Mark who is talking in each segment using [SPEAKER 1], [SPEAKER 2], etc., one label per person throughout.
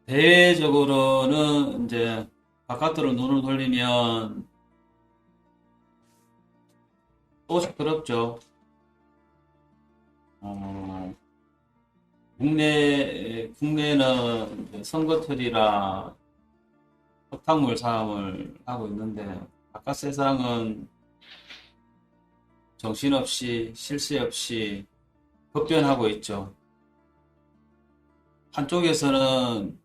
[SPEAKER 1] 대외적으로는 이제 바깥으로 눈을 돌리면 또 시끄럽죠. 어, 국내는 이제 선거철이라 흙탕물 싸움을 하고 있는데, 바깥 세상은 정신없이, 쉴 새 없이 급변하고 있죠. 한쪽에서는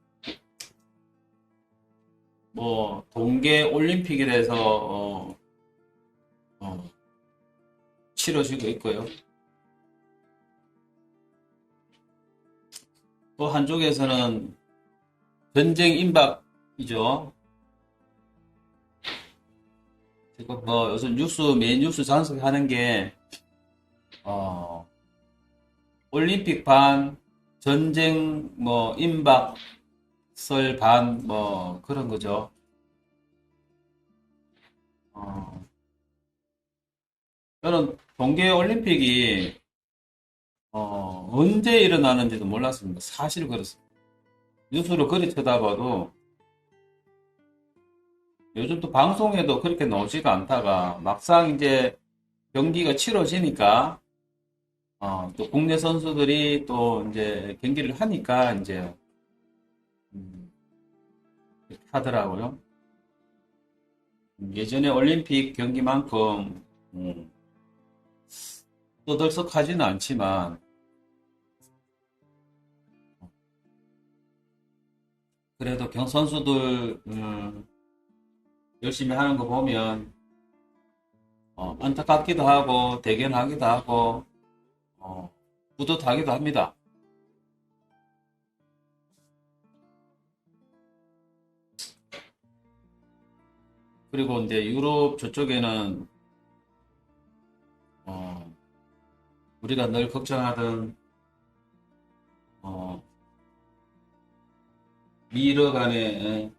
[SPEAKER 1] 뭐 동계 올림픽이라서 어, 치러지고 있고요. 또 한쪽에서는 전쟁 임박이죠. 지금 뭐 요즘 메인 뉴스 장식하는 게 어, 올림픽 반, 전쟁 뭐 임박설 반 뭐 그런 거죠. 어, 저는 동계 올림픽이 언제 일어나는지도 몰랐습니다. 사실 그렇습니다. 뉴스로 그리 쳐다봐도 요즘 또 방송에도 그렇게 나오지가 않다가 막상 이제 경기가 치러지니까 또 국내 선수들이 또 이제 경기를 하니까 이제 음, 이렇게 하더라고요. 예전에 올림픽 경기만큼 떠들썩하지는 않지만 그래도 경 선수들 열심히 하는 거 보면 안타깝기도 하고 대견하기도 하고 어, 뿌듯하기도 합니다. 그리고 이제 유럽 저쪽에는 어, 우리가 늘 걱정하던 어, 미러 간의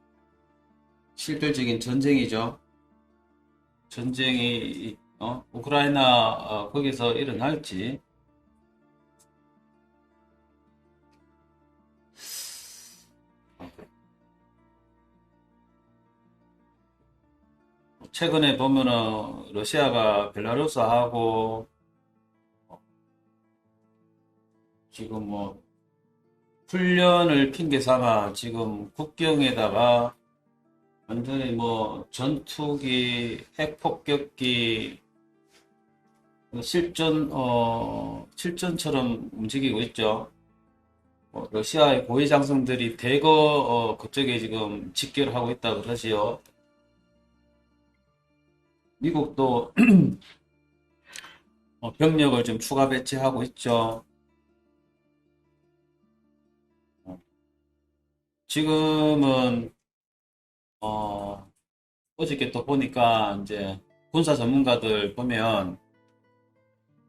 [SPEAKER 1] 실질적인 전쟁이죠. 전쟁이 우크라이나 거기서 일어날지 최근에 보면은 러시아가 벨라루스하고 지금 뭐 훈련을 핑계 삼아 지금 국경에다가 완전히 뭐 전투기, 핵폭격기 실전처럼 움직이고 있죠. 러시아의 고위 장성들이 대거 그쪽에 지금 집결을 하고 있다 그러지요. 미국도 병력을 좀 추가 배치하고 있죠. 어, 지금은 어저께 또 보니까 이제 군사 전문가들 보면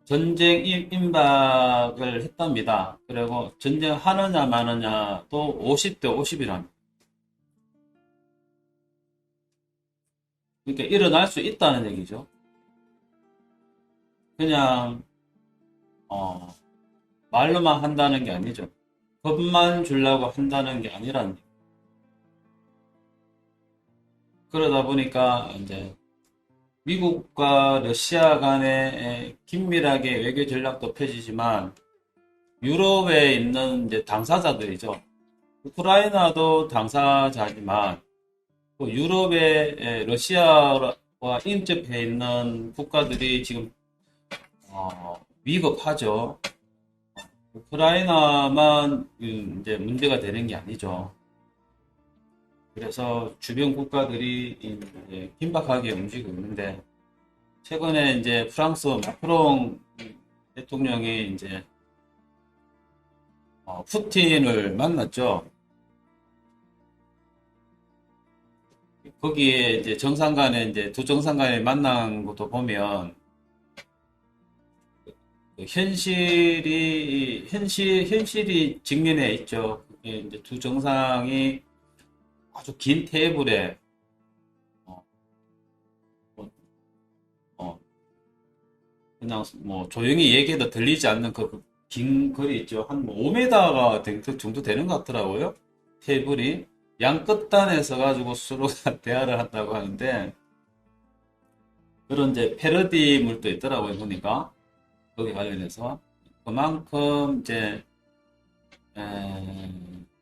[SPEAKER 1] 전쟁 임박을 했답니다. 그리고 전쟁하느냐 마느냐 또 50대 50이랍니다. 그러니까 일어날 수 있다는 얘기죠. 그냥 어, 말로만 한다는 게 아니죠. 겁만 주려고 한다는 게 아니라는 얘기. 그러다 보니까 이제 미국과 러시아 간의 긴밀하게 외교 전략도 펴지지만 유럽에 있는 이제 당사자들이죠. 우크라이나도 당사자지만 또 유럽에 러시아와 인접해 있는 국가들이 지금 위급하죠. 우크라이나만 이제 문제가 되는 게 아니죠. 그래서 주변 국가들이 이제 긴박하게 움직이고 있는데 최근에 이제 프랑스 마크롱 대통령이 이제 푸틴을 만났죠. 거기에 이제 정상 간에 이제 두 정상 간에 만난 것도 보면 그 현실이 직면해 있죠. 그게 이제 두 정상이 아주 긴 테이블에 어, 뭐, 어, 그냥 뭐 조용히 얘기해도 들리지 않는 그 긴 거리 있죠. 한 5m가 정도 되는 것 같더라고요. 테이블이 양 끝단에서 가지고 서로가 대화를 한다고 하는데, 그런 이제 패러디물도 있더라고요, 보니까. 거기 관련해서. 그만큼 이제,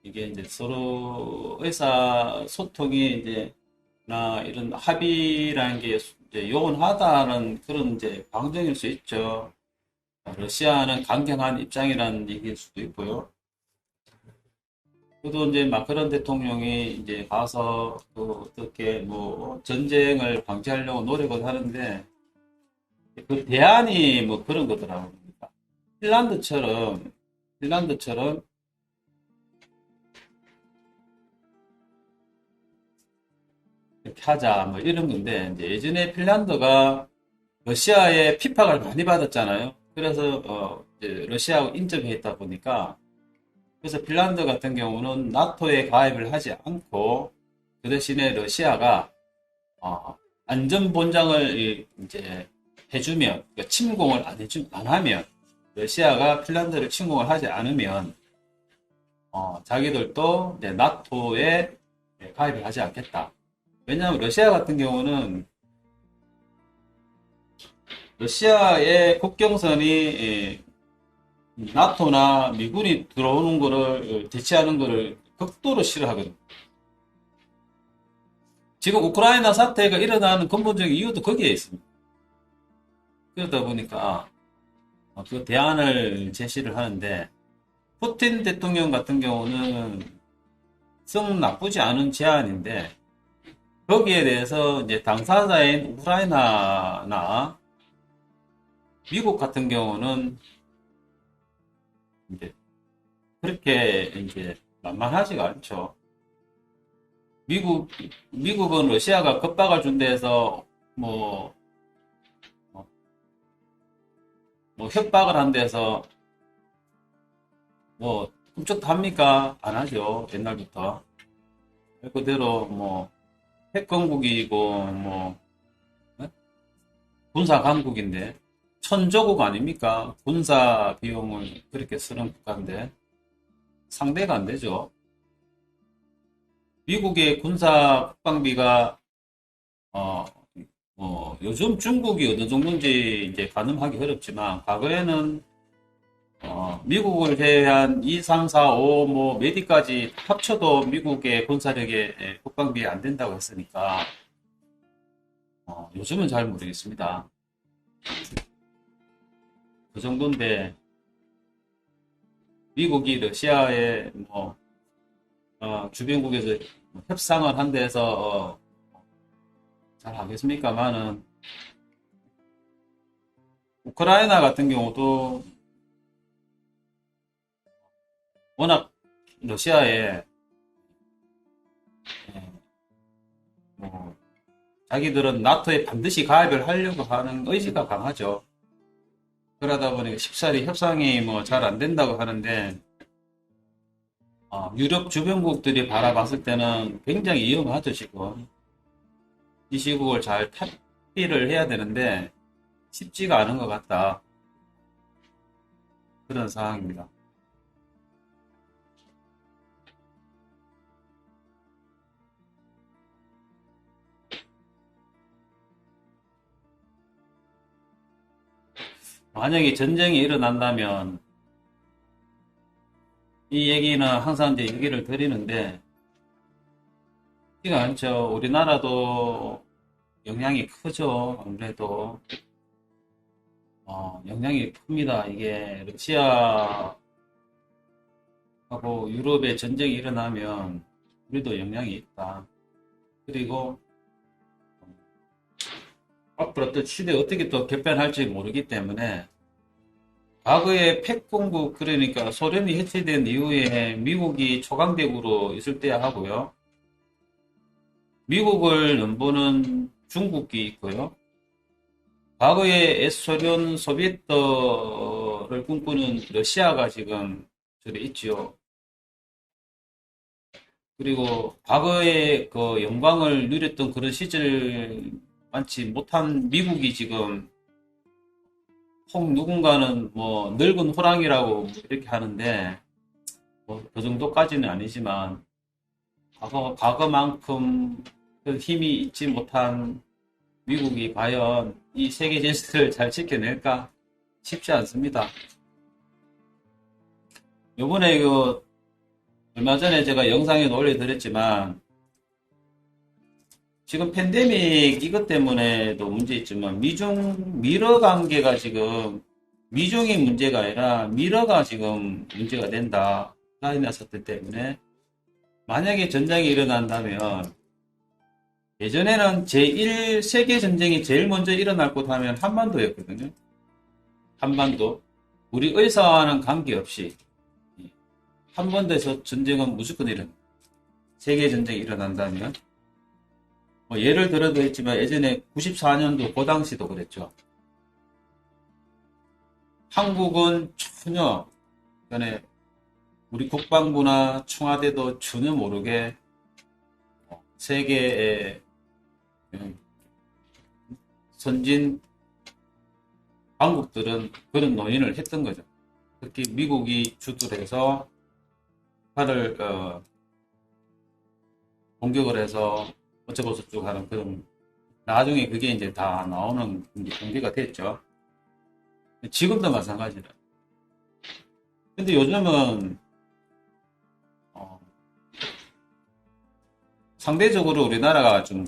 [SPEAKER 1] 이게 이제 서로 의사소통이 이제, 나 이런 합의라는 게 이제 요원하다는 그런 이제 방증일 수 있죠. 러시아는 강경한 입장이라는 얘기일 수도 있고요. 그래도 이제 마크론 대통령이 이제 가서 그 어떻게 뭐 전쟁을 방지하려고 노력을 하는데 그 대안이 뭐 그런 거더라고요. 핀란드처럼 이렇게 하자 뭐 이런 건데 이제 예전에 핀란드가 러시아의 핍박을 많이 받았잖아요. 그래서 이제 러시아하고 인접해 있다 보니까 그래서 핀란드 같은 경우는 나토에 가입을 하지 않고 그 대신에 러시아가 안전보장을 이제 해주면 그러니까 침공을 안 하면 러시아가 핀란드를 침공을 하지 않으면 자기들도 이제 나토에 가입을 하지 않겠다. 왜냐하면 러시아 같은 경우는 러시아의 국경선이 나토나 미군이 들어오는 거를 대치하는 거를 극도로 싫어하거든. 지금 우크라이나 사태가 일어나는 근본적인 이유도 거기에 있습니다. 그러다 보니까 그 대안을 제시를 하는데 푸틴 대통령 같은 경우는 썩 나쁘지 않은 제안인데 거기에 대해서 이제 당사자인 우크라이나나 미국 같은 경우는 이제 그렇게 이제 만만하지가 않죠. 미국은 러시아가 겁박을 준 데에서 뭐 협박을 한 데서 뭐 끔찍합니까? 안 하죠. 옛날부터. 말 그대로 뭐 핵강국이고 뭐 군사 강국인데 천조국 아닙니까? 군사 비용을 그렇게 쓰는 국가인데 상대가 안 되죠. 미국의 군사 국방비가 요즘 중국이 어느 정도인지 이제 가늠하기 어렵지만 과거에는 미국을 제외한 2, 3, 4, 5, 뭐 메디까지 합쳐도 미국의 군사력의 국방비에 안 된다고 했으니까 요즘은 잘 모르겠습니다. 그 정도인데 미국이 러시아의 주변국에서 협상을 한 데서 잘 하겠습니까만은 우크라이나 같은 경우도 워낙 러시아에 자기들은 나토에 반드시 가입을 하려고 하는 의지가 강하죠. 그러다 보니까 쉽사리 협상이 뭐 잘 안 된다고 하는데 유럽 주변국들이 바라봤을 때는 굉장히 위험하죠, 지금. 이 시국을 잘 탈피를 해야 되는데 쉽지가 않은 것 같다. 그런 상황입니다. 만약에 전쟁이 일어난다면 이 얘기는 항상 이제 얘기를 드리는데 쉽지가 않죠. 우리나라도 영향이 크죠. 아무래도 영향이 큽니다. 이게 러시아하고 유럽에 전쟁이 일어나면 우리도 영향이 있다. 그리고 앞으로 또 시대 어떻게 또 개편할지 모르기 때문에 과거에 패권국 그러니까 소련이 해체된 이후에 미국이 초강대국으로 있을 때야 하고요. 미국을 넘보는 중국이 있고요. 과거에 소련 소비에트를 꿈꾸는 러시아가 지금 저기 있지요. 그리고 과거에 그 영광을 누렸던 그런 시절 많지 못한 미국이 지금 혹 누군가는 뭐 늙은 호랑이라고 이렇게 하는데 뭐 그 정도까지는 아니지만 과거만큼 그 힘이 있지 못한 미국이 과연 이 세계 질서를 잘 지켜낼까? 쉽지 않습니다. 요번에 얼마 전에 제가 영상에도 올려드렸지만, 지금 팬데믹 이것 때문에도 문제 있지만, 미러 관계가 지금, 미중이 문제가 아니라 미러가 지금 문제가 된다. 우크라이나 사태 때문에. 만약에 전쟁이 일어난다면, 예전에는 제1세계전쟁이 제일 먼저 일어날 곳 하면 한반도였거든요. 한반도. 우리 의사와는 관계없이, 한반도에서 전쟁은 무조건 일어납니다. 세계전쟁이 일어난다면. 뭐 예를 들어도 했지만 예전에 94년도 그 당시도 그랬죠. 한국은 전혀 전에 우리 국방부나 청와대도 전혀 모르게 세계의 선진 강국들은 그런 논의를 했던 거죠. 특히 미국이 주도를 해서 북한을 공격을 해서 어쩌고 저쩌고 하는 그런, 나중에 그게 이제 다 나오는 공개가 됐죠. 지금도 마찬가지라. 근데 요즘은 상대적으로 우리나라가 좀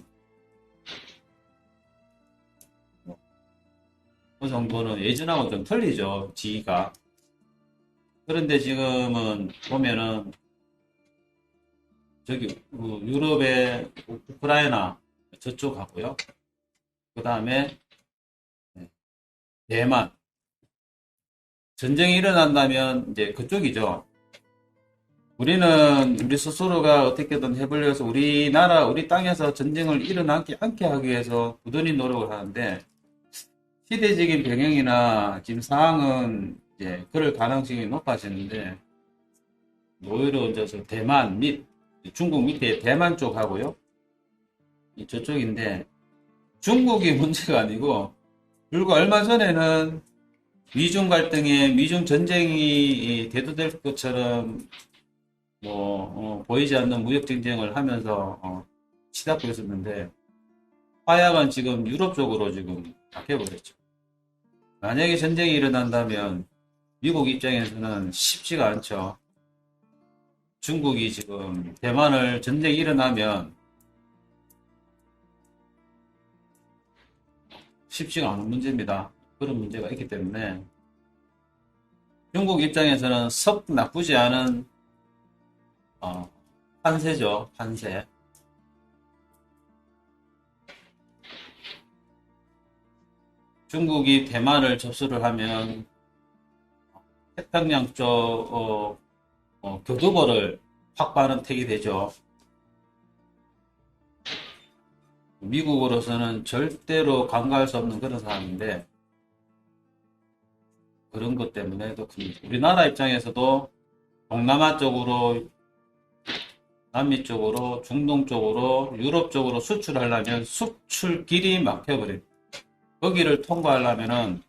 [SPEAKER 1] 어느 정도는 예전하고 좀 틀리죠, 지위가. 그런데 지금은 보면은 저기 유럽의 우크라이나 저쪽 하고요. 그 다음에 대만. 전쟁이 일어난다면 이제 그쪽이죠. 우리는 우리 스스로가 어떻게든 해보려서 우리나라, 우리 땅에서 전쟁을 일어나지 않게 하기 위해서 부단히 노력을 하는데, 시대적인 병행이나 지금 상황은 이제 그럴 가능성이 높아지는데, 오히려 이제 대만 및 중국 밑에 대만 쪽 하고요. 저쪽인데, 중국이 문제가 아니고, 불과 얼마 전에는 미중 갈등에 미중 전쟁이 대두될 것처럼 보이지 않는 무역 전쟁을 하면서 치닫고 있었는데, 화약은 지금 유럽 쪽으로 지금 바뀌어버렸죠. 만약에 전쟁이 일어난다면 미국 입장에서는 쉽지가 않죠. 중국이 지금 대만을 전쟁이 일어나면 쉽지가 않은 문제입니다. 그런 문제가 있기 때문에 중국 입장에서는 썩 나쁘지 않은 판세죠. 판세. 중국이 대만을 접수를 하면 태평양 쪽 교두보를 확보하는 택이 되죠. 미국으로서는 절대로 간과할 수 없는 그런 상황인데, 그런 것 때문에도 큽니다. 우리나라 입장에서도 동남아 쪽으로, 남미 쪽으로, 중동 쪽으로, 유럽 쪽으로 수출하려면 수출길이 막혀버려요. 거기를 통과하려면은,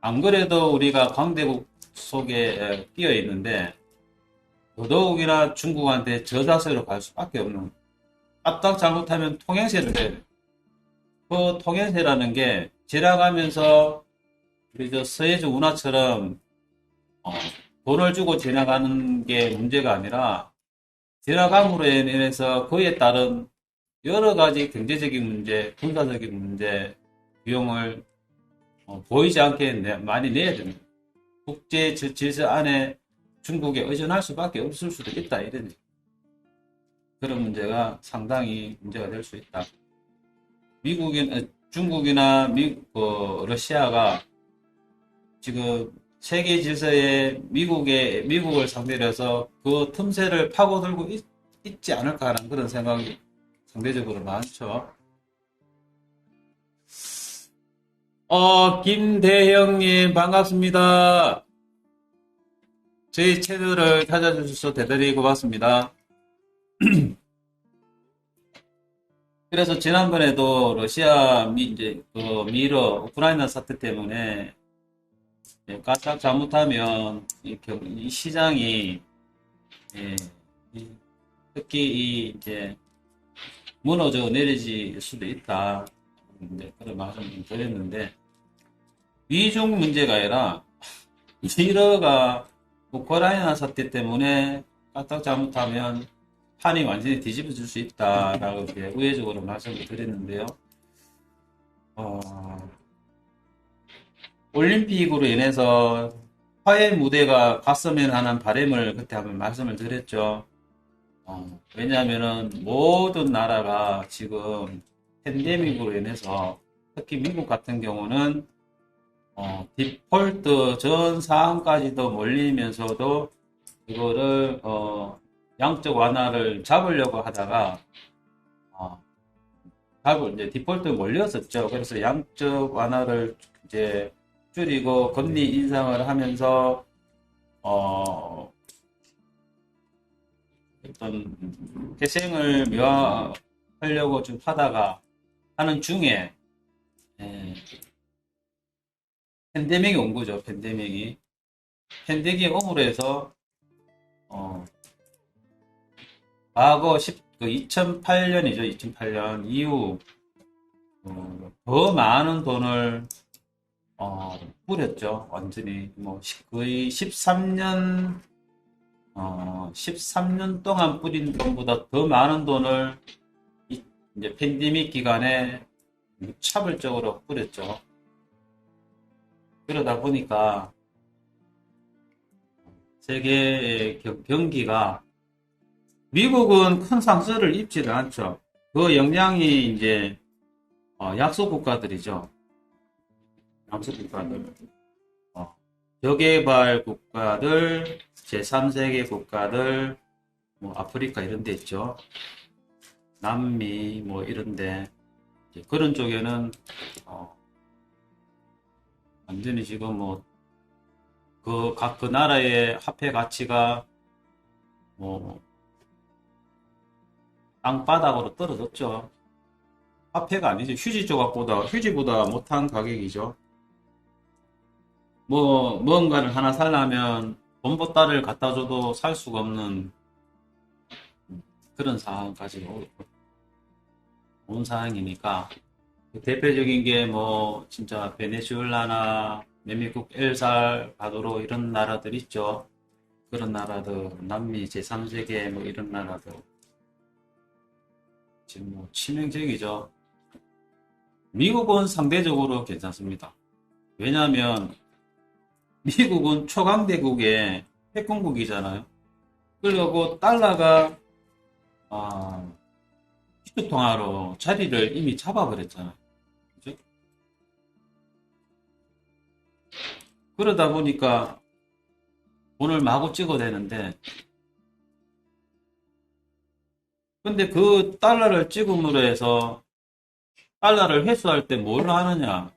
[SPEAKER 1] 안 그래도 우리가 강대국 속에 끼어 있는데, 더더욱이나 중국한테 저자세로 갈 수밖에 없는, 까딱 잘못하면 통행세를 해야 돼요. 그 통행세라는 게 지나가면서 우리 저 서해주 운하처럼 돈을 주고 지나가는 게 문제가 아니라, 지나감으로 인해서 그에 따른 여러 가지 경제적인 문제, 군사적인 문제, 비용을 보이지 않게 많이 내야 됩니다. 국제 질서 안에 중국에 의존할 수밖에 없을 수도 있다, 이런 그런 문제가 상당히 문제가 될 수 있다. 중국이나 러시아가 지금 세계 질서에 미국을 상대로 해서 그 틈새를 파고들고 있지 않을까 하는 그런 생각이 상대적으로 많죠. 김대형님, 반갑습니다. 저희 채널을 찾아주셔서 대단히 고맙습니다. 그래서 지난번에도 러시아, 미러, 우크라이나 사태 때문에 까딱 잘못하면 이 시장이 특히 이제 무너져 내리질 수도 있다. 이제 그런 말씀을 좀 드렸는데, 미중 문제가 아니라 이러가 우크라이나 사태 때문에 까딱 잘못하면 판이 완전히 뒤집어질 수 있다라고 이렇게 우회적으로 말씀을 드렸는데요. 올림픽으로 인해서 화해 무대가 갔으면 하는 바람을 그때 한번 말씀을 드렸죠. 왜냐하면은 모든 나라가 지금 팬데믹으로 인해서 특히 미국 같은 경우는 디폴트 전 상황까지도 몰리면서도 이거를 양적 완화를 잡으려고 하다가 이제 디폴트 몰렸었죠. 그래서 양적 완화를 이제 줄이고 금리 인상을 하면서 어떤 회생을 묘하려고 좀 하다가 하는 중에 팬데믹이 온 거죠. 팬데믹이 옴으로 해서 과거 2008년이죠. 2008년 이후 더 많은 돈을 뿌렸죠. 완전히 뭐 거의 13년 동안 뿌린 돈보다 더 많은 돈을 이제 팬데믹 기간에 무차별적으로 뿌렸죠. 그러다 보니까 세계의 경기가 미국은 큰 상처를 입지는 않죠. 그 영향이 이제 약소 국가들이죠. 약소 국가들, 저개발 국가들, 제3세계 국가들, 뭐 아프리카 이런 데 있죠. 남미 뭐 이런데 그런 쪽에는 완전히 지금 뭐 그 나라의 화폐 가치가 뭐 땅바닥으로 떨어졌죠. 화폐가 아니죠. 휴지보다 못한 가격이죠. 뭐 뭔가를 하나 살려면 돈보따리를 갖다 줘도 살 수가 없는 그런 상황까지 온 상황이니까 대표적인 게 뭐 진짜 베네수엘라나 남미국 엘살바도르 이런 나라들 있죠. 그런 나라들, 남미 제3세계 뭐 이런 나라들 지금 뭐 치명적이죠. 미국은 상대적으로 괜찮습니다. 왜냐하면 미국은 초강대국의 패권국이잖아요. 그리고 달러가 기축통화로 자리를 이미 잡아버렸잖아요. 그죠? 그러다 보니까 돈을 마구 찍어야 되는데, 근데 그 달러를 찍음으로 해서 달러를 회수할 때 뭘 하느냐?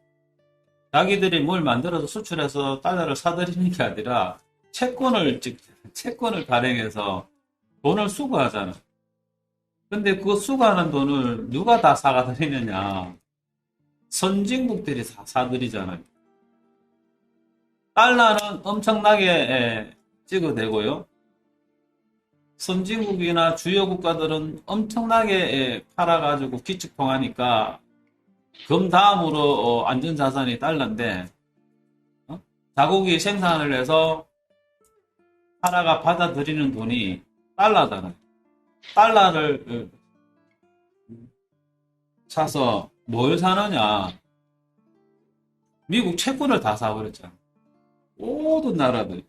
[SPEAKER 1] 자기들이 뭘 만들어서 수출해서 달러를 사들이는 게 아니라 채권을 발행해서 돈을 수거하잖아. 근데 그 수거하는 돈을 누가 다 사가들이느냐? 선진국들이 사들이잖아요. 달러는 엄청나게 찍어대고요. 선진국이나 주요 국가들은 엄청나게 팔아가지고 기축통화니까 금 다음으로 안전자산이 달러인데 자국이 생산을 해서 하나가 받아들이는 돈이 달러잖아요. 달러를 사서 뭘 사느냐? 미국 채권을 다 사버렸잖아. 모든 나라들.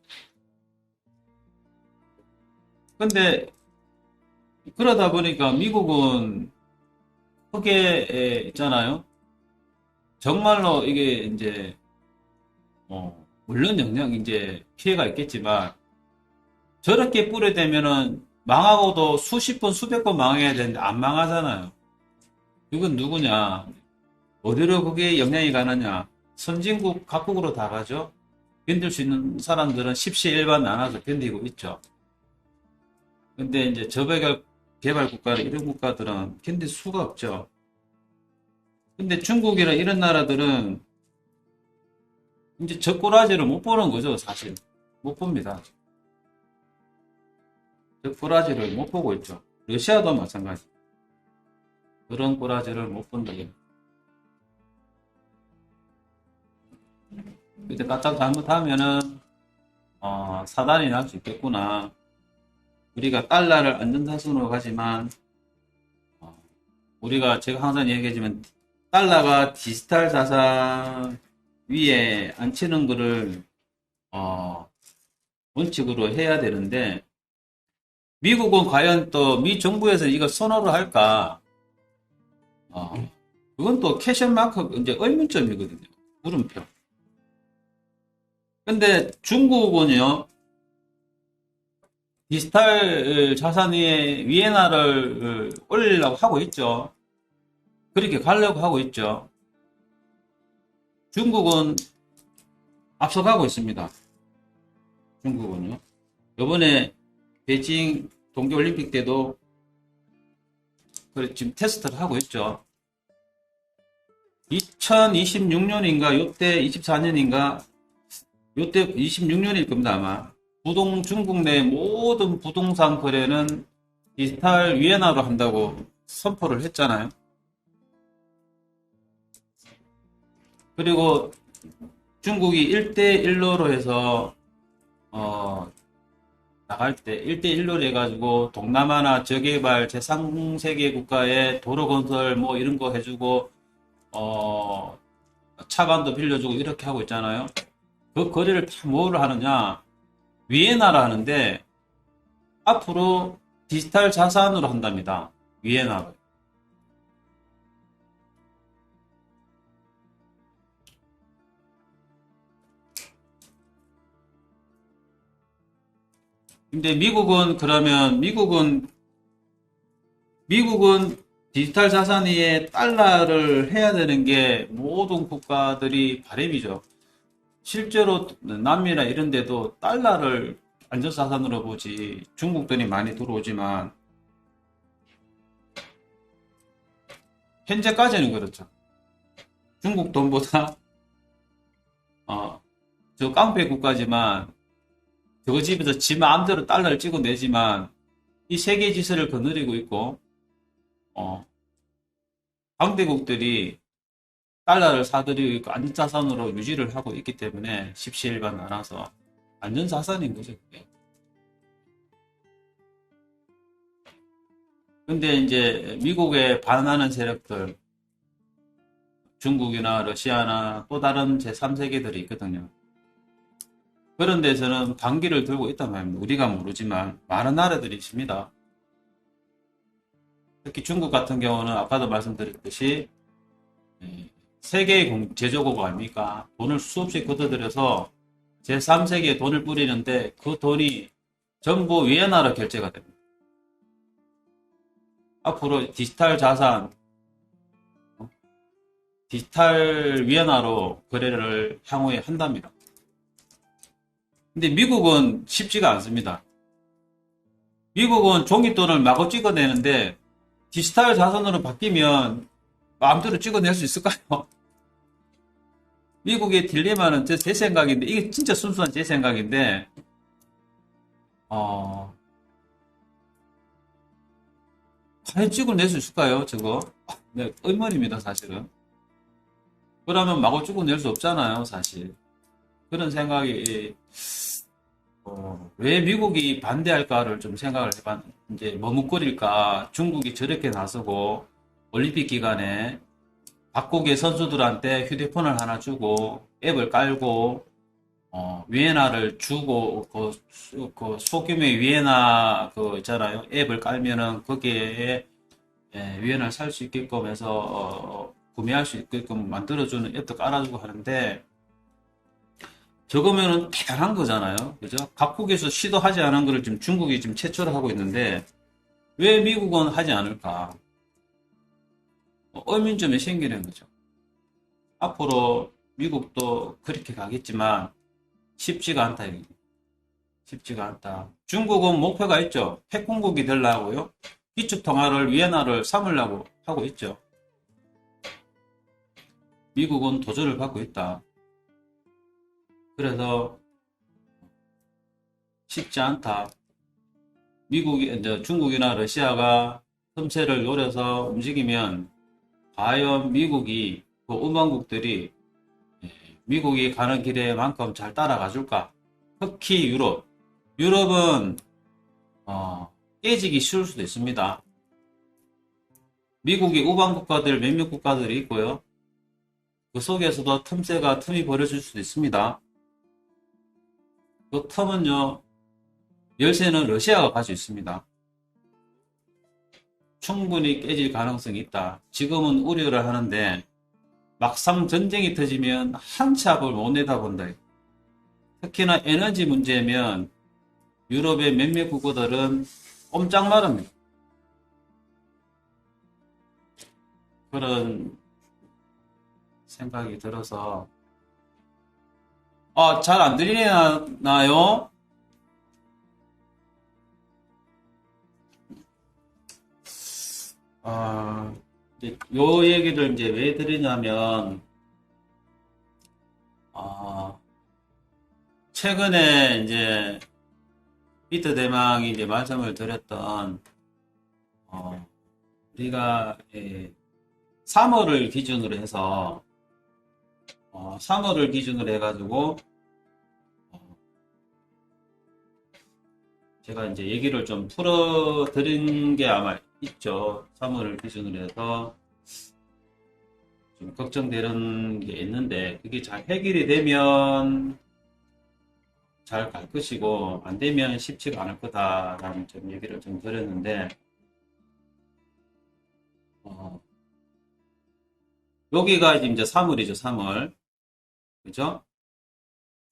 [SPEAKER 1] 근데 그러다 보니까 미국은 크게 있잖아요. 정말로 이게 이제 물론 이제 피해가 있겠지만 저렇게 뿌려대면은 망하고도 수십 번 수백 번 망해야 되는데 안 망하잖아요. 이건 누구냐? 어디로 그게 영향이 가느냐? 선진국 각국으로 다 가죠. 견딜 수 있는 사람들은 십시일반 나눠서 견디고 있죠. 근데 이제 저개발 국가 이런 국가들은 견딜 수가 없죠. 근데 중국이나 이런 나라들은 이제 적꾸라지를 못 보는 거죠, 사실. 못 봅니다. 적꾸라지를 못 보고 있죠. 러시아도 마찬가지. 그런 꼬라지를 못 본다. 그때 까딱 잘못하면은 사단이 날 수 있겠구나. 우리가 달러를 안전사순으로 가지만 우리가 제가 항상 얘기하지만 달러가 디지털 자산 위에 앉히는 거를 원칙으로 해야 되는데 미국은 과연 또 미 정부에서 이거 선호를 할까? 그건 또 캐션 마크 이제 의문점이거든요. 물음표. 근데 중국은요, 디지털 자산 위에 위엔화를 올리려고 하고 있죠. 그렇게 가려고 하고 있죠. 중국은 앞서가고 있습니다. 중국은요. 이번에 베이징 동계올림픽 때도 지금 테스트를 하고 있죠. 2026년인가, 요때 24년인가, 요때 26년일 겁니다, 아마. 중국 내 모든 부동산 거래는 디지털 위엔화로 한다고 선포를 했잖아요. 그리고 중국이 1대1로로 해서, 나갈 때 1대1로 해가지고 동남아나 저개발 제3세계 국가에 도로 건설 뭐 이런 거 해주고, 차관도 빌려주고 이렇게 하고 있잖아요. 그 거래를 다 뭐를 하느냐? 위엔화를 하는데 앞으로 디지털 자산으로 한답니다. 위엔화를. 근데 미국은 디지털 자산 위에 달러를 해야 되는 게 모든 국가들이 바람이죠. 실제로 남미나 이런 데도 달러를 안전자산으로 보지 중국 돈이 많이 들어오지만 현재까지는 그렇죠. 중국 돈보다 저 깡패 국가지만 저 집에서 지 마음대로 달러를 찍어내지만 이 세계 지수를 거느리고 있고 강대국들이 달러를 사들이고 있고 안전자산으로 유지를 하고 있기 때문에 십시일반 나눠서 안전자산인 거죠. 그게. 근데 이제 미국에 반하는 세력들, 중국이나 러시아나 또 다른 제3세계들이 있거든요. 그런 데서는 반기를 들고 있단 말입니다. 우리가 모르지만 많은 나라들이 있습니다. 특히 중국 같은 경우는 아까도 말씀드렸듯이 세계의 제조국 아닙니까? 돈을 수없이 걷어들여서 제3세계에 돈을 뿌리는데 그 돈이 전부 위엔화로 결제가 됩니다. 앞으로 디지털 자산, 디지털 위엔화로 거래를 향후에 한답니다. 근데 미국은 쉽지가 않습니다. 미국은 종이돈을 마구 찍어내는데 디지털 자산으로 바뀌면 마음대로 찍어낼 수 있을까요? 미국의 딜레마는 제 생각인데, 이게 진짜 순수한 제 생각인데, 과연 찍어낼 수 있을까요, 저거? 네, 의문입니다, 사실은. 그러면 마구 찍어낼 수 없잖아요, 사실. 그런 생각이, 왜 미국이 반대할까를 좀 생각을 해봤는데, 이제 머뭇거릴까, 중국이 저렇게 나서고, 올림픽 기간에 각국의 선수들한테 휴대폰을 하나 주고 앱을 깔고 위엔화를 주고 그 소규모의 위엔화 그 있잖아요. 앱을 깔면은 거기에 위엔화를 살 수 있게끔 해서 구매할 수 있게끔 만들어주는 앱도 깔아주고 하는데 저거면은 대단한 거잖아요. 그죠? 각국에서 시도하지 않은 거를 지금 중국이 지금 최초로 하고 있는데 왜 미국은 하지 않을까? 의문점이 생기는 거죠. 앞으로 미국도 그렇게 가겠지만 쉽지가 않다. 쉽지가 않다. 중국은 목표가 있죠. 핵공국이 되려고요. 기축통화를 위엔화를 삼으려고 하고 있죠. 미국은 도전을 받고 있다. 그래서 쉽지 않다. 이제 중국이나 러시아가 틈새를 노려서 움직이면 과연 미국이, 그 우방국들이 미국이 가는 길에만큼 잘 따라가 줄까? 특히 유럽. 유럽은 깨지기 쉬울 수도 있습니다. 미국이 우방 국가들 몇몇 국가들이 있고요. 그 속에서도 틈이 벌어질 수도 있습니다. 그 틈은요, 열쇠는 러시아가 가지고 있습니다. 충분히 깨질 가능성이 있다. 지금은 우려를 하는데 막상 전쟁이 터지면 한 치 앞을 못 내다본다. 특히나 에너지 문제면 유럽의 몇몇 국가들은 꼼짝 말합니다. 그런 생각이 들어서 잘 안 들리나요? 요 얘기를 이제 왜 드리냐면 최근에 이제 피터 대망이 이제 말씀을 드렸던 우리가 3월을 기준으로 해서 3월을 기준으로 해가지고 제가 이제 얘기를 좀 풀어 드린 게 아마 있죠. 3월을 기준으로 해서 좀 걱정되는 게 있는데 그게 잘 해결이 되면 잘 갈 것이고 안 되면 쉽지가 않을 거다라는 좀 얘기를 좀 드렸는데 여기가 이제 3월이죠. 3월. 그죠?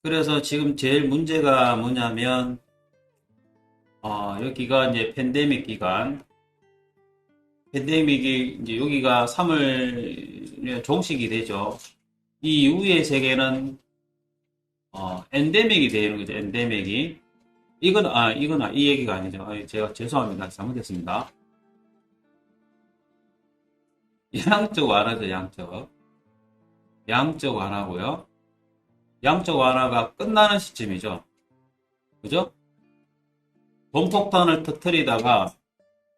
[SPEAKER 1] 그래서 지금 제일 문제가 뭐냐면 여기가 이제 팬데믹 기간, 팬데믹이 이제 여기가 3월 종식이 되죠. 이 이후의 세계는 엔데믹이 되는 거죠. 엔데믹이. 이 얘기가 아니죠. 제가 죄송합니다. 잘못했습니다. 양적 완화죠. 양적 완화고요. 양적 완화가 끝나는 시점이죠. 그죠? 돈폭탄을 터뜨리다가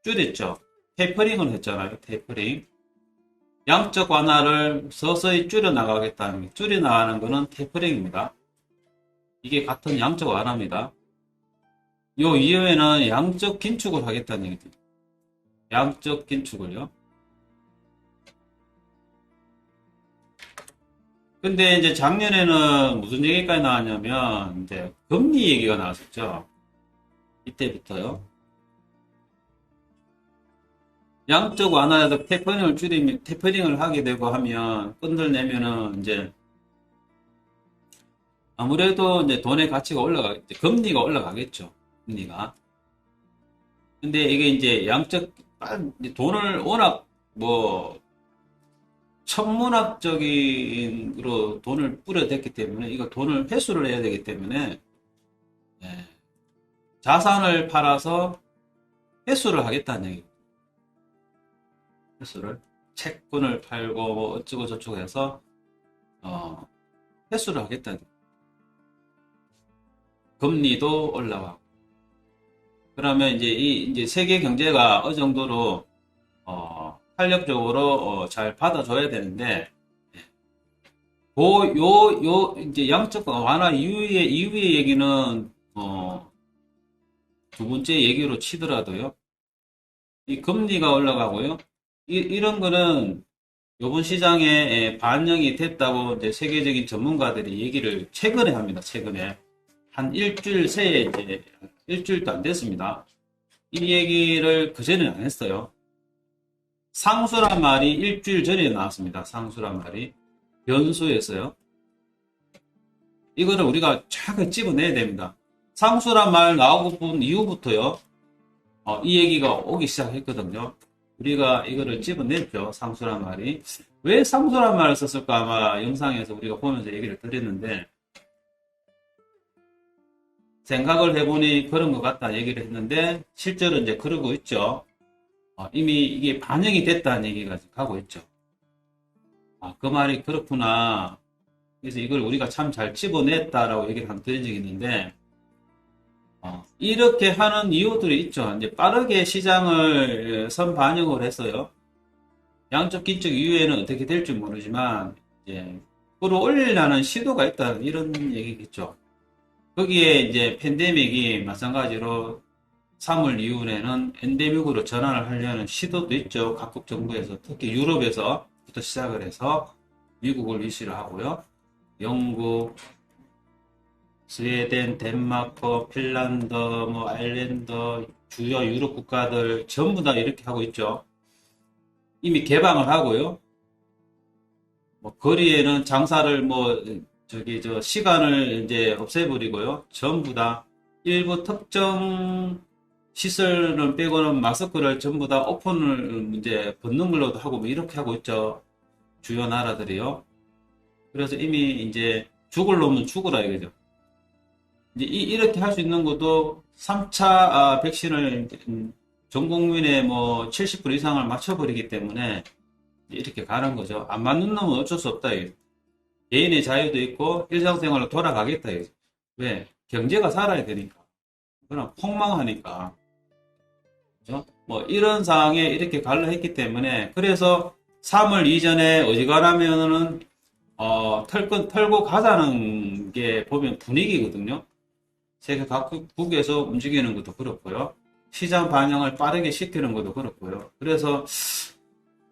[SPEAKER 1] 줄였죠. 테이퍼링을 했잖아요. 테이퍼링. 양적 완화를 서서히 줄여나가겠다는 게, 줄여나가는 것은 테이퍼링입니다. 이게 같은 양적 완화입니다. 요 이후에는 양적 긴축을 하겠다는 얘기죠. 양적 긴축을요. 근데 이제 작년에는 무슨 얘기까지 나왔냐면, 이제 금리 얘기가 나왔었죠. 이때부터요. 양적 완화에서 테퍼링을 하게 되고 하면, 끈들내면은 이제, 아무래도 이제 돈의 가치가 올라가겠죠. 금리가 올라가겠죠. 금리가. 근데 이게 이제 돈을 워낙 천문학적인으로 돈을 뿌려댔기 때문에, 이거 돈을 회수를 해야 되기 때문에, 자산을 팔아서 회수를 하겠다는 얘기예요. 회수를. 채권을 팔고, 어쩌고 저쩌고 해서, 회수를 하겠다는 얘기예요. 금리도 올라가고. 그러면 이제 세계 경제가 어느 정도로, 탄력적으로, 잘 받아줘야 되는데, 이제 양적 완화 이후의 얘기는, 두 번째 얘기로 치더라도요, 이 금리가 올라가고요, 이런 거는 요번 시장에 반영이 됐다고 이제 세계적인 전문가들이 얘기를 최근에 합니다. 최근에. 한 일주일 새에 이제, 일주일도 안 됐습니다. 이 얘기를 그전에 안 했어요. 상수란 말이 일주일 전에 나왔습니다. 상수란 말이. 변수였어요. 이거를 우리가 쫙 집어내야 됩니다. 상수란 말 나오고 본 이후부터요, 이 얘기가 오기 시작했거든요. 우리가 이거를 집어냈죠. 상수란 말이. 왜 상수란 말을 썼을까? 아마 영상에서 우리가 보면서 얘기를 드렸는데, 생각을 해보니 그런 것 같다 얘기를 했는데, 실제로 이제 그러고 있죠. 이미 이게 반영이 됐다는 얘기가 가고 있죠. 그 말이 그렇구나. 그래서 이걸 우리가 참 잘 집어냈다라고 얘기를 한번 드린 적이 있는데, 이렇게 하는 이유들이 있죠. 이제 빠르게 시장을 선반영을 했어요. 양적, 기적 이후에는 어떻게 될지 모르지만, 이제, 끌어올리려는 시도가 있다. 이런 얘기겠죠. 거기에 이제 팬데믹이 마찬가지로 3월 이후에는 엔데믹으로 전환을 하려는 시도도 있죠. 각국 정부에서. 특히 유럽에서부터 시작을 해서 미국을 위시를 하고요. 영국, 스웨덴, 덴마크, 핀란드, 뭐 아일랜드, 주요 유럽 국가들 전부 다 이렇게 하고 있죠. 이미 개방을 하고요. 뭐 거리에는 장사를 뭐 시간을 이제 없애버리고요. 전부 다 일부 특정 시설을 빼고는 마스크를 전부 다 오픈을 이제 벗는 걸로도 하고 뭐 이렇게 하고 있죠. 주요 나라들이요. 그래서 이미 이제 죽을 놈은 죽으라 이거죠. 이제 이렇게 할 수 있는 것도 3차 백신을 전 국민의 뭐 70% 이상을 맞춰버리기 때문에 이렇게 가는 거죠. 안 맞는 놈은 어쩔 수 없다. 이거죠. 개인의 자유도 있고 일상생활로 돌아가겠다. 이거죠. 왜? 경제가 살아야 되니까. 그럼 폭망하니까. 그죠? 뭐 이런 상황에 이렇게 가려 했기 때문에 그래서 3월 이전에 어지간하면은 털고 가자는 게 보면 분위기거든요. 세계 각국에서 움직이는 것도 그렇고요. 시장 반영을 빠르게 시키는 것도 그렇고요. 그래서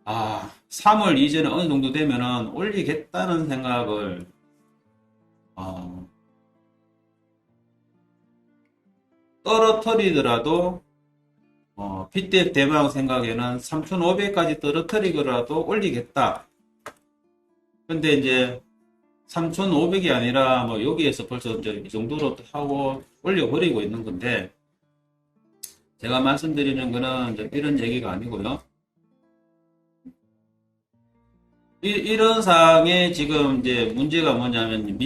[SPEAKER 1] 3월 이전에 어느 정도 되면은 올리겠다는 생각을 떨어뜨리더라도 빗대 대망 생각에는 3,500까지 떨어뜨리더라도 올리겠다. 근데 이제 3,500이 아니라 뭐 여기에서 벌써 이제 이 정도로 하고 올려버리고 있는 건데 제가 말씀드리는 거는 이제 이런 얘기가 아니고요. 이런 상황에 지금 이제 문제가 뭐냐면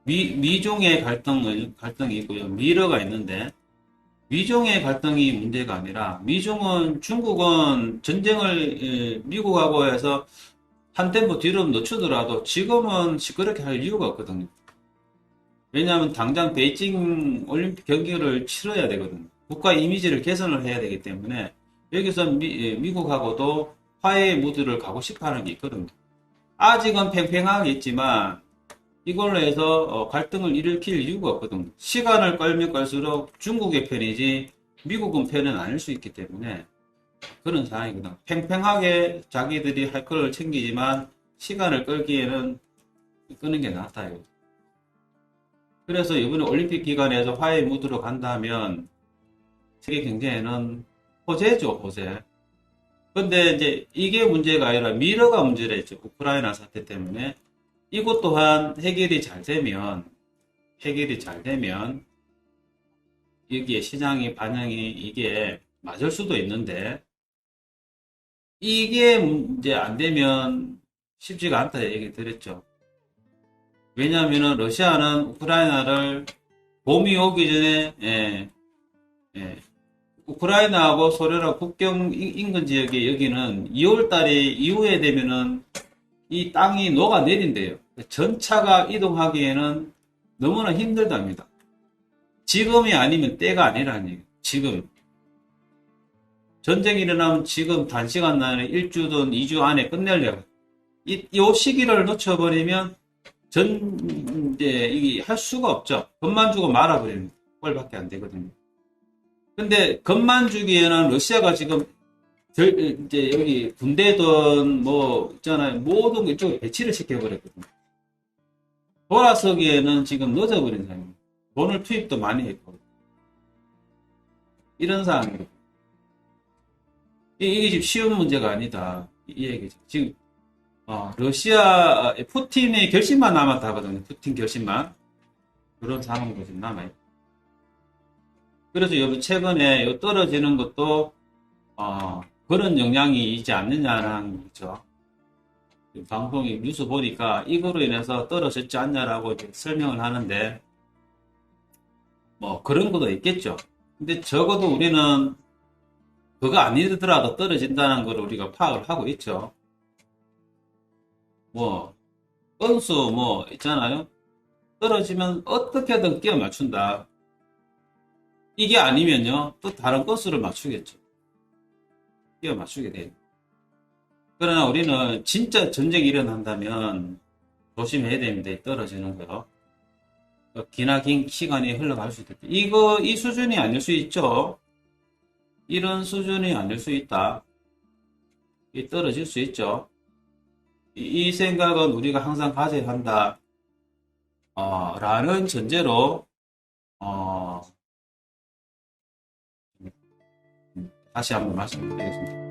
[SPEAKER 1] 미중의 갈등이 있고요. 미러가 있는데 미중의 갈등이 문제가 아니라 중국은 전쟁을 미국하고 해서 한 템포 뒤로 늦추더라도 지금은 시끄럽게 할 이유가 없거든요. 왜냐하면 당장 베이징 올림픽 경기를 치러야 되거든요. 국가 이미지를 개선을 해야 되기 때문에 여기서 미국하고도 화해의 무드를 가고 싶어 하는 게 있거든요. 아직은 팽팽하겠지만 이걸로 해서 갈등을 일으킬 이유가 없거든요. 시간을 끌면 끌수록 중국의 편이지 미국은 편은 아닐 수 있기 때문에 그런 상황이거든. 팽팽하게 자기들이 할 걸 챙기지만 시간을 끌기에는 끄는 게 낫다. 이거. 그래서 이번에 올림픽 기간에서 화해 무드로 간다면 세계 경제에는 호재죠, 호재. 근데 이제 이게 문제가 아니라 미러가 문제랬죠. 우크라이나 사태 때문에. 이것 또한 해결이 잘 되면 여기에 시장이 반영이 이게 맞을 수도 있는데 이게 이제 안 되면 쉽지가 않다 얘기 드렸죠. 왜냐하면 러시아는 우크라이나를 봄이 오기 전에 우크라이나하고 소련하고 국경 인근 지역에 여기는 2월 달에 이후에 되면은 이 땅이 녹아내린대요. 전차가 이동하기에는 너무나 힘들답니다. 지금이 아니면 때가 아니라는 얘기예요. 지금. 전쟁이 일어나면 지금 단시간 내에 1주든 2주 안에 끝내려고. 이 시기를 놓쳐버리면 이제 이게 할 수가 없죠. 겁만 주고 말아버리는 꼴밖에 안 되거든요. 근데 겁만 주기에는 러시아가 지금 이제 여기 군대든 뭐 있잖아요. 모든 거 이쪽에 배치를 시켜버렸거든요. 돌아서기에는 지금 늦어버린 상황입니다. 돈을 투입도 많이 했고. 이런 상황이에요. 이게 지금 쉬운 문제가 아니다. 이 얘기죠. 지금 러시아 푸틴의 결심만 남았다 하거든요. 푸틴 결심만. 그런 상황도 지금 남아요. 그래서 최근에 떨어지는 것도 그런 영향이 있지 않느냐라는 거죠. 방송이 뉴스 보니까 이거로 인해서 떨어졌지 않냐라고 이제 설명을 하는데 뭐 그런 것도 있겠죠. 근데 적어도 우리는 그거 아니더라도 떨어진다는 걸 우리가 파악을 하고 있죠. 뭐 건수 뭐 있잖아요. 떨어지면 어떻게든 끼워 맞춘다. 이게 아니면요, 또 다른 건수를 맞추겠죠. 끼워 맞추게 돼요. 그러나 우리는 진짜 전쟁이 일어난다면 조심해야 됩니다. 떨어지는 거. 기나긴 시간이 흘러갈 수 있다. 이 수준이 아닐 수 있죠. 이런 수준이 아닐 수 있다. 떨어질 수 있죠. 이 생각은 우리가 항상 가져야 한다. 라는 전제로, 어, 다시 한번 말씀드리겠습니다.